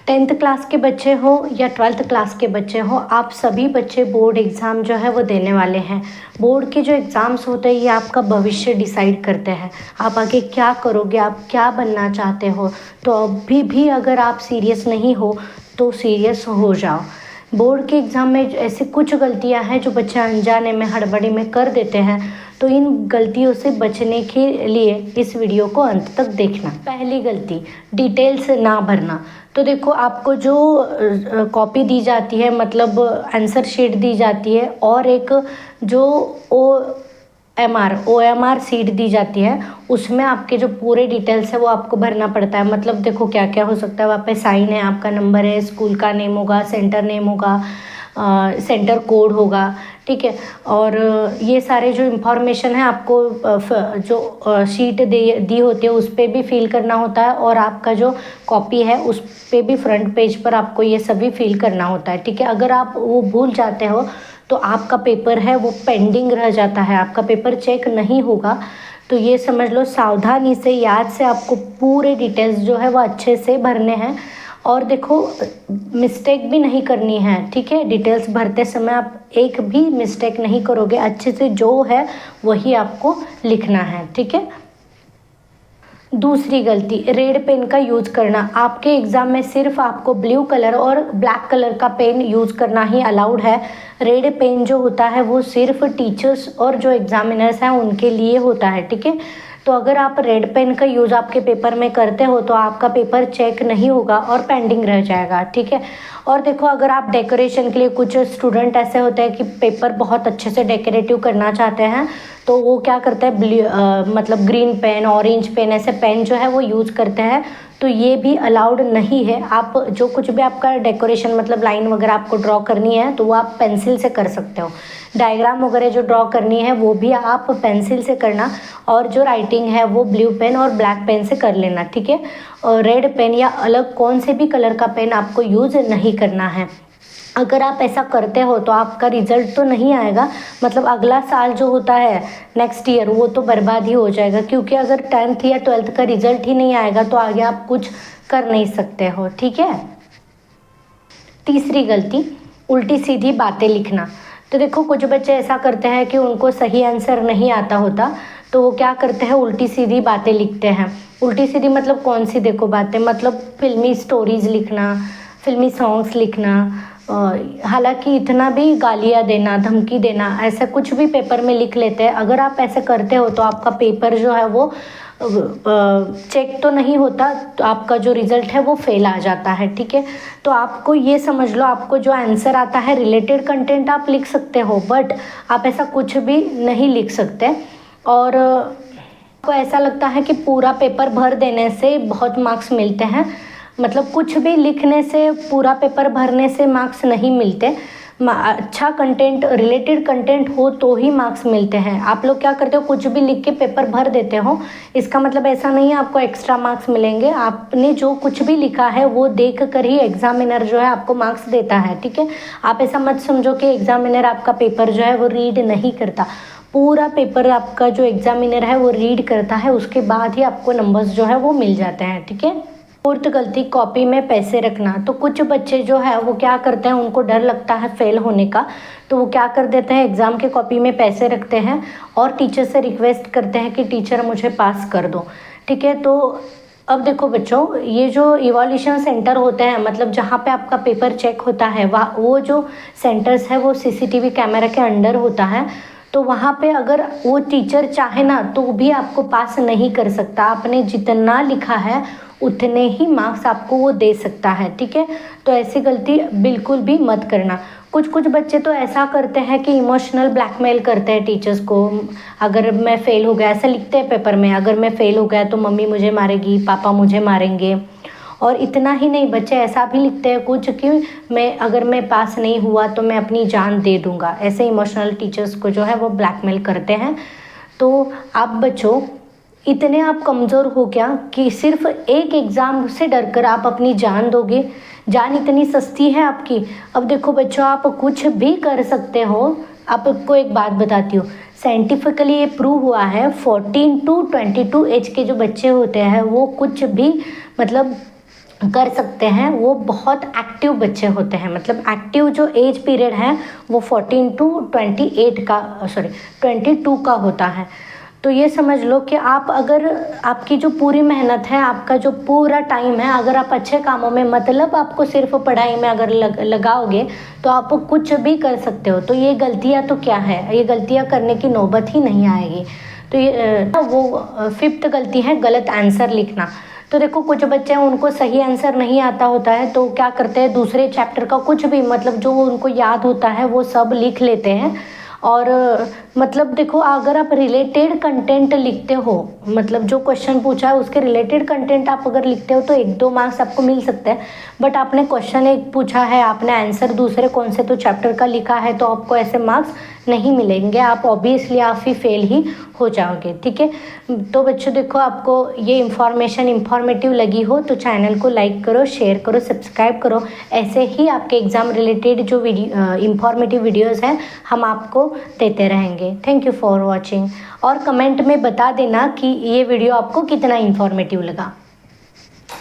10th class के बच्चे हो या 12th क्लास के बच्चे हो, आप सभी बच्चे बोर्ड एग्ज़ाम जो है वो देने वाले हैं। बोर्ड के जो एग्ज़ाम्स होते हैं ये आपका भविष्य डिसाइड करते हैं, आप आगे क्या करोगे, आप क्या बनना चाहते हो। तो अभी भी अगर आप सीरियस नहीं हो तो सीरियस हो जाओ। बोर्ड के एग्ज़ाम में ऐसी कुछ गलतियां हैं जो बच्चे अनजाने में हड़बड़ी में कर देते हैं, तो इन गलतियों से बचने के लिए इस वीडियो को अंत तक देखना। पहली गलती, डिटेल्स ना भरना। तो देखो, आपको जो कॉपी दी जाती है, मतलब आंसर शीट दी जाती है, और एक जो ओ एम आर सीट दी जाती है, उसमें आपके जो पूरे डिटेल्स है वो आपको भरना पड़ता है। मतलब देखो क्या क्या हो सकता है, वहाँ पे साइन है, आपका नंबर है, स्कूल का नेम होगा, सेंटर नेम होगा, सेंटर कोड होगा, ठीक है। और ये सारे जो इन्फॉर्मेशन है आपको जो शीट दी होती है उस पर भी फिल करना होता है, और आपका जो कॉपी है उस पे भी फ्रंट पेज पर आपको ये सभी फिल करना होता है, ठीक है। अगर आप वो भूल जाते हो तो आपका पेपर है वो पेंडिंग रह जाता है, आपका पेपर चेक नहीं होगा। तो ये समझ लो, सावधानी से याद से आपको पूरे डिटेल्स जो है वो अच्छे से भरने हैं। और देखो, मिस्टेक भी नहीं करनी है, ठीक है। डिटेल्स भरते समय आप एक भी मिस्टेक नहीं करोगे, अच्छे से जो है वही आपको लिखना है, ठीक है। दूसरी गलती, रेड पेन का यूज़ करना। आपके एग्ज़ाम में सिर्फ आपको ब्लू कलर और ब्लैक कलर का पेन यूज़ करना ही अलाउड है। रेड पेन जो होता है वो सिर्फ टीचर्स और जो एग्ज़ामिनर्स हैं उनके लिए होता है, ठीक है। तो अगर आप रेड पेन का यूज़ आपके पेपर में करते हो तो आपका पेपर चेक नहीं होगा और पेंडिंग रह जाएगा, ठीक है। और देखो, अगर आप डेकोरेशन के लिए, कुछ स्टूडेंट ऐसे होते हैं कि पेपर बहुत अच्छे से डेकोरेटिव करना चाहते हैं, तो वो क्या करते हैं, मतलब ग्रीन पेन, ऑरेंज पेन, ऐसे पेन जो है वो यूज़ करते हैं। तो ये भी अलाउड नहीं है। आप जो कुछ भी आपका डेकोरेशन, मतलब लाइन वगैरह आपको ड्रॉ करनी है तो वो आप पेंसिल से कर सकते हो। डायग्राम वगैरह जो ड्रॉ करनी है वो भी आप पेंसिल से करना, और जो राइटिंग है वो ब्लू पेन और ब्लैक पेन से कर लेना, ठीक है। और रेड पेन या अलग कौन से भी कलर का पेन आपको यूज़ नहीं करना है। अगर आप ऐसा करते हो तो आपका रिजल्ट तो नहीं आएगा, मतलब अगला साल जो होता है, नेक्स्ट ईयर, वो तो बर्बाद ही हो जाएगा। क्योंकि अगर 10th या 12th का रिजल्ट ही नहीं आएगा तो आगे आप कुछ कर नहीं सकते हो, ठीक है। तीसरी गलती, उल्टी सीधी बातें लिखना। तो देखो, कुछ बच्चे ऐसा करते हैं कि उनको सही आंसर नहीं आता होता, तो वो क्या करते हैं, उल्टी सीधी बातें लिखते हैं। उल्टी सीधी मतलब कौन सी, देखो बातें, मतलब फिल्मी स्टोरीज लिखना, फिल्मी सॉन्ग्स लिखना, हालांकि इतना भी गालियाँ देना, धमकी देना, ऐसा कुछ भी पेपर में लिख लेते हैं। अगर आप ऐसे करते हो तो आपका पेपर जो है वो चेक तो नहीं होता, तो आपका जो रिज़ल्ट है वो फेल आ जाता है, ठीक है। तो आपको ये समझ लो, आपको जो आंसर आता है रिलेटेड कंटेंट आप लिख सकते हो, बट आप ऐसा कुछ भी नहीं लिख सकते। और आपको ऐसा लगता है कि पूरा पेपर भर देने से बहुत मार्क्स मिलते हैं, मतलब कुछ भी लिखने से, पूरा पेपर भरने से मार्क्स नहीं मिलते। अच्छा कंटेंट, रिलेटेड कंटेंट हो तो ही मार्क्स मिलते हैं। आप लोग क्या करते हो, कुछ भी लिख के पेपर भर देते हो, इसका मतलब ऐसा नहीं है आपको एक्स्ट्रा मार्क्स मिलेंगे। आपने जो कुछ भी लिखा है वो देख कर ही एग्जामिनर जो है आपको मार्क्स देता है, ठीक है। आप ऐसा मत समझो कि एग्जामिनर आपका पेपर जो है वो रीड नहीं करता। पूरा पेपर आपका जो एग्जामिनर है वो रीड करता है, उसके बाद ही आपको नंबर्स जो है वो मिल जाते हैं, ठीक है। फोर्थ गलती, कॉपी में पैसे रखना। तो कुछ बच्चे जो है वो क्या करते हैं, उनको डर लगता है फेल होने का, तो वो क्या कर देते हैं, एग्ज़ाम के कॉपी में पैसे रखते हैं और टीचर से रिक्वेस्ट करते हैं कि टीचर मुझे पास कर दो, ठीक है। तो अब देखो बच्चों, ये जो इवोल्यूशन सेंटर होते हैं, मतलब जहाँ पे आपका पेपर चेक होता है, वहाँ वो जो सेंटर्स है वो सीसीटीवी कैमरा के अंडर होता है। तो वहाँ पे अगर वो टीचर चाहे ना तो भी आपको पास नहीं कर सकता। आपने जितना लिखा है उतने ही मार्क्स आपको वो दे सकता है, ठीक है। तो ऐसी गलती बिल्कुल भी मत करना। कुछ बच्चे तो ऐसा करते हैं कि इमोशनल ब्लैकमेल करते हैं टीचर्स को। अगर मैं फ़ेल हो गया, ऐसा लिखते हैं पेपर में, अगर मैं फ़ेल हो गया तो मम्मी मुझे मारेगी, पापा मुझे मारेंगे। और इतना ही नहीं, बच्चे ऐसा भी लिखते हैं कुछ कि अगर मैं पास नहीं हुआ तो मैं अपनी जान दे दूँगा। ऐसे इमोशनल टीचर्स को जो है वो ब्लैकमेल करते हैं। तो आप बच्चों, इतने आप कमज़ोर हो क्या कि सिर्फ एक एग्ज़ाम से डरकर आप अपनी जान दोगे? जान इतनी सस्ती है आपकी? अब देखो बच्चों, आप कुछ भी कर सकते हो। आपको एक बात बताती हूँ, साइंटिफिकली ये प्रूव हुआ है, 14 to 22 एज के जो बच्चे होते हैं वो कुछ भी, मतलब कर सकते हैं वो बहुत एक्टिव बच्चे होते हैं। मतलब एक्टिव जो एज पीरियड है वो 14 टू 28 का 22 का होता है। तो ये समझ लो कि आप अगर आपकी जो पूरी मेहनत है, आपका जो पूरा टाइम है, अगर आप अच्छे कामों में, मतलब आपको सिर्फ पढ़ाई में अगर लगाओगे तो आप कुछ भी कर सकते हो। तो ये गलतियाँ तो क्या है, ये गलतियाँ करने की नौबत ही नहीं आएगी। तो ये वो 5th गलती है गलत आंसर लिखना। तो देखो कुछ बच्चे हैं उनको सही आंसर नहीं आता होता है, तो क्या करते हैं दूसरे चैप्टर का कुछ भी, मतलब जो उनको याद होता है वो सब लिख लेते हैं। और मतलब देखो अगर आप रिलेटेड कंटेंट लिखते हो, मतलब जो क्वेश्चन पूछा है उसके रिलेटेड कंटेंट आप अगर लिखते हो तो 1-2 मार्क्स आपको मिल सकते हैं। बट आपने क्वेश्चन एक पूछा है, आपने आंसर दूसरे कौन से तो चैप्टर का लिखा है, तो आपको ऐसे मार्क्स नहीं मिलेंगे, आप ऑब्वियसली आप ही फेल ही हो जाओगे। ठीक है, तो बच्चों देखो आपको ये इंफॉर्मेटिव लगी हो तो चैनल को लाइक करो, शेयर करो, सब्सक्राइब करो। ऐसे ही आपके एग्ज़ाम रिलेटेड जो इंफॉर्मेटिव वीडियोज़ हैं हम आपको देते रहेंगे। Thank you for watching. और कमेंट में बता देना कि ये वीडियो आपको कितना इंफॉर्मेटिव लगा।